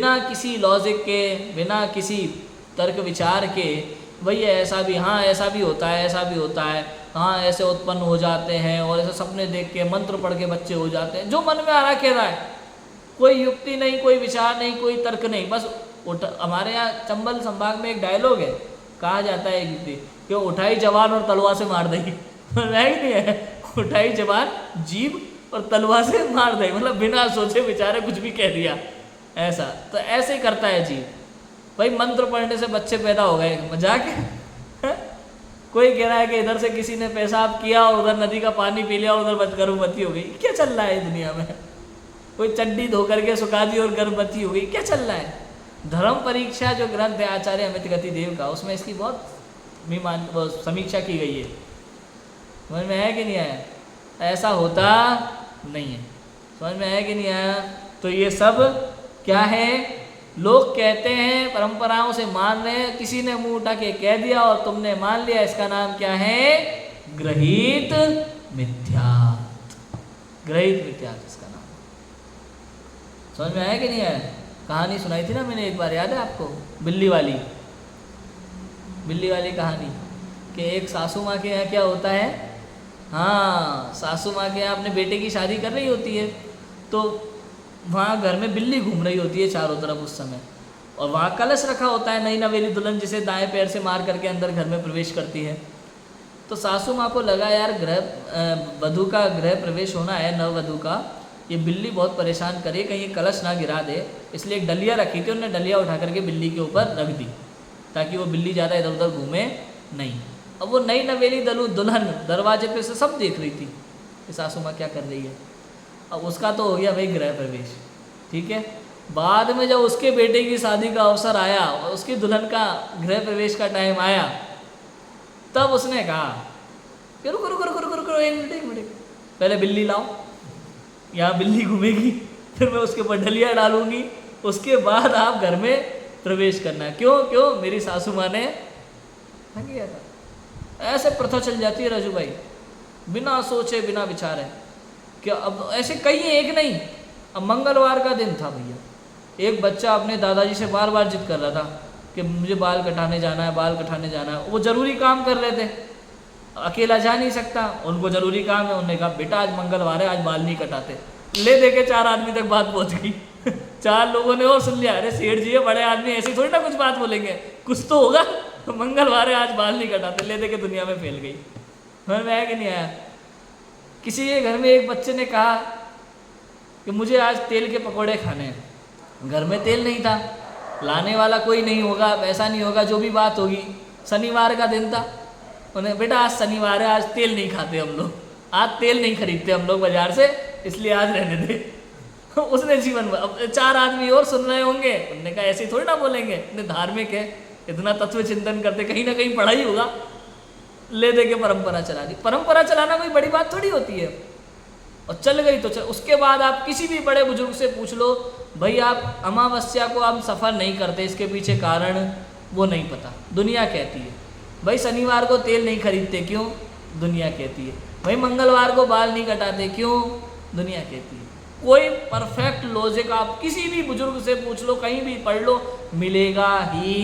बिना किसी लॉजिक के, बिना किसी तर्क विचार के, भैया ऐसा भी, हाँ ऐसा भी होता है, ऐसा भी होता है, हाँ ऐसे उत्पन्न हो जाते हैं, और ऐसे सपने देख के मंत्र पढ़ के बच्चे हो जाते हैं, जो मन में आ रहा कह रहा है, कोई युक्ति नहीं, कोई विचार नहीं, कोई तर्क नहीं, बस हमारे यहाँ चंबल संभाग में एक डायलॉग है, कहा जाता है युक्ति कि उठाई जवान और तलवार से मार देगी, नहीं है, उठाई जवान जीभ और तलवार से मार देगी, मतलब बिना सोचे विचारे कुछ भी कह दिया, ऐसा। तो ऐसे ही करता है जीव। भाई मंत्र पढ़ने से बच्चे पैदा हो गए, मजाक है? कोई कह रहा है कि इधर से किसी ने पेशाब किया और उधर नदी का पानी पी लिया, उधर गर्भवती हो गई, क्या चल रहा है दुनिया में? कोई चड्डी धो करके सुखा दी और गर्भवती हो गई, क्या चल रहा है? धर्म परीक्षा जो ग्रंथ है आचार्य अमित गति देव का, उसमें इसकी बहुत समीक्षा की गई है। समझ में आया कि नहीं आया? ऐसा होता नहीं है। समझ में आया कि नहीं आया? तो ये सब क्या है? लोग कहते हैं, परंपराओं से मान रहे हैं, किसी ने मुंह उठा के कह दिया और तुमने मान लिया, इसका नाम क्या है? ग्रहित मिथ्यात्व। ग्रहित मिथ्यात्व इसका नाम। समझ में आया कि नहीं आया? कहानी सुनाई थी ना मैंने एक बार, याद है आपको? बिल्ली वाली कहानी कि एक सासू माँ के यहाँ क्या होता है, हाँ सासू माँ के यहाँ अपने बेटे की शादी कर रही होती है, तो वहाँ घर में बिल्ली घूम रही होती है चारों तरफ उस समय, और वहाँ कलश रखा होता है, नई नवेली दुल्हन जिसे दाएं पैर से मार करके अंदर घर में प्रवेश करती है। तो सासू माँ को लगा यार वधू का गृह प्रवेश होना है, नववधू का, ये बिल्ली बहुत परेशान करे, कहीं ये कलश ना गिरा दे, इसलिए एक डलिया रखी थी, उन्होंने डलिया उठा करके बिल्ली के ऊपर रख दी ताकि वो बिल्ली ज़्यादा इधर उधर घूमे नहीं। अब वो नई नवेली दुल्हन दरवाजे पे से सब देख रही थी कि सासू माँ क्या कर रही है। अब उसका तो हो गया भाई गृह प्रवेश, ठीक है। बाद में जब उसके बेटे की शादी का अवसर आया और उसकी दुल्हन का गृह प्रवेश का टाइम आया, तब उसने कहा कि रुको रुको रुको रुको रुको, एक मिनट, पहले बिल्ली लाओ, यहाँ बिल्ली घूमेगी, फिर मैं उसके ऊपर डलिया डालूंगी, उसके बाद आप घर में प्रवेश करना। क्यों? मेरी सासू माँ ने किया था। ऐसे प्रथा चल जाती है राजू भाई, बिना सोचे बिना विचारे। क्या अब ऐसे कई एक नहीं। अब मंगलवार का दिन था भैया, एक बच्चा अपने दादाजी से बार बार जिद कर रहा था कि मुझे बाल कटाने जाना है, बाल कटाने जाना है। वो ज़रूरी काम कर रहे थे, अकेला जा नहीं सकता, उनको ज़रूरी काम है। उन्होंने कहा बेटा आज मंगलवार है, आज बाल नहीं कटाते। ले दे के 4 आदमी तक बात पहुँच गई। 4 लोगों ने और सुन लिया, अरे सेठ जी है, बड़े आदमी ऐसे थोड़ी ना कुछ बात बोलेंगे, कुछ तो होगा, मंगलवार है आज बाल नहीं कटाते, ले दे के दुनिया में फैल गई। समझ में आया कि नहीं आया? किसी के घर में एक बच्चे ने कहा कि मुझे आज तेल के पकौड़े खाने हैं। घर में तेल नहीं था, लाने वाला कोई नहीं होगा, ऐसा नहीं होगा, जो भी बात होगी। शनिवार का दिन था, उन्हें बेटा आज शनिवार है, आज तेल नहीं खाते हम लोग, आज तेल नहीं खरीदते हम लोग बाजार से, इसलिए आज रहने दे। उसने जीवन में, अब 4 आदमी और सुन रहे होंगे, उन्होंने कहा ऐसे थोड़ी ना बोलेंगे, इतने धार्मिक है, इतना तत्व चिंतन करते, कहीं ना कहीं पढ़ा ही होगा। ले दे के परंपरा चला दी। परंपरा चलाना कोई बड़ी बात थोड़ी होती है, और चल गई तो चल। उसके बाद आप किसी भी बड़े बुजुर्ग से पूछ लो, भाई आप अमावस्या को आप सफ़र नहीं करते, इसके पीछे कारण वो नहीं पता। दुनिया कहती है भाई शनिवार को तेल नहीं खरीदते, क्यों? दुनिया कहती है। भाई मंगलवार को बाल नहीं कटाते, क्यों? दुनिया कहती है। कोई परफेक्ट लॉजिक आप किसी भी बुजुर्ग से पूछ लो, कहीं भी पढ़ लो, मिलेगा ही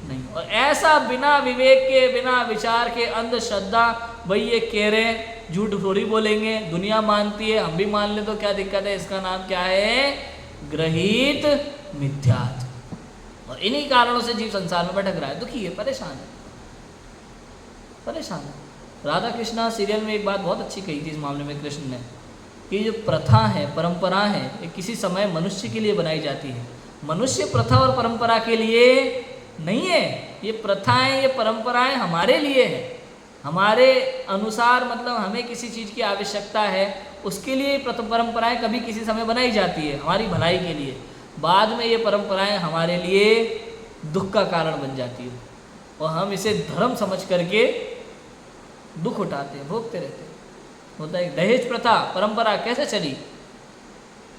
नहीं। और ऐसा बिना विवेक के, बिना विचार के, अंधश्रद्धा, भाई ये कह रहे हैं, झूठ थोड़ी बोलेंगे, दुनिया मानती है, हम भी मान ले तो क्या दिक्कत है? इसका नाम क्या है? ग्रहित मिथ्यात्व। और इन्हीं कारणों से जीव संसार में भटक रहा है, दुखी है, परेशान है। राधा कृष्णा सीरियल में एक बात बहुत अच्छी कही थी इस मामले में कृष्ण ने, कि जो प्रथा है, परंपरा है, ये किसी समय मनुष्य के लिए बनाई जाती है। मनुष्य प्रथा और परंपरा के लिए नहीं है। ये प्रथाएं, ये परंपराएं हमारे लिए है, हमारे अनुसार, मतलब हमें किसी चीज़ की आवश्यकता है, उसके लिए परंपराएं कभी किसी समय बनाई जाती है, हमारी भलाई के लिए। बाद में ये परंपराएं हमारे लिए दुख का कारण बन जाती है, और हम इसे धर्म समझ करके दुख उठाते हैं, भोगते रहते हैं। होता है दहेज प्रथा, परंपरा कैसे चली?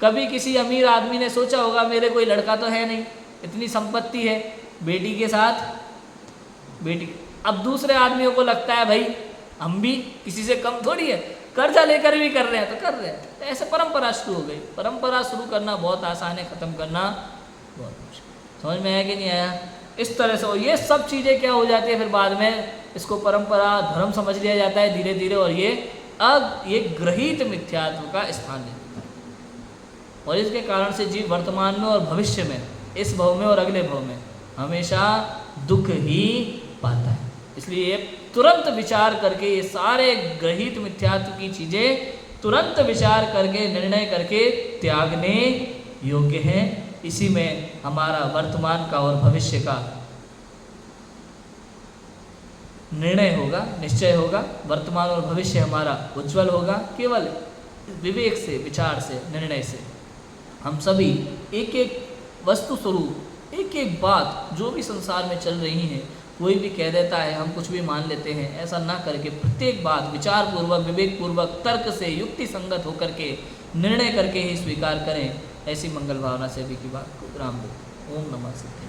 कभी किसी अमीर आदमी ने सोचा होगा मेरे कोई लड़का तो है नहीं, इतनी संपत्ति है, बेटी के साथ बेटी। अब दूसरे आदमियों को लगता है भाई हम भी किसी से कम थोड़ी है, कर्जा लेकर भी कर रहे हैं तो कर रहे हैं। तो ऐसे परंपरा शुरू हो गई। परंपरा शुरू करना बहुत आसान है, ख़त्म करना बहुत मुश्किल। समझ में आया कि नहीं आया? इस तरह से, और ये सब चीज़ें क्या हो जाती है फिर बाद में, इसको परंपरा धर्म समझ लिया जाता है धीरे धीरे, और ये ग्रहित मिथ्यात्व का स्थान ले लेता है। और इसके कारण से जीव वर्तमान में और भविष्य में, इस भव में और अगले भव में हमेशा दुख ही पाता है। इसलिए तुरंत विचार करके ये सारे ग्रहित मिथ्यात्व की चीज़ें तुरंत विचार करके निर्णय करके त्यागने योग्य हैं। इसी में हमारा वर्तमान का और भविष्य का निर्णय होगा, निश्चय होगा। वर्तमान और भविष्य हमारा उज्जवल होगा केवल विवेक से, विचार से, निर्णय से। हम सभी एक एक वस्तु स्वरूप, एक एक बात जो भी संसार में चल रही है, कोई भी कह देता है हम कुछ भी मान लेते हैं, ऐसा ना करके प्रत्येक बात विचार पूर्वक, विवेक पूर्वक, तर्क से, युक्ति संगत होकर के निर्णय करके ही स्वीकार करें। ऐसी मंगल भावना से अभी की बात को विराम देते हैं। ओम नमः सिद्धाय।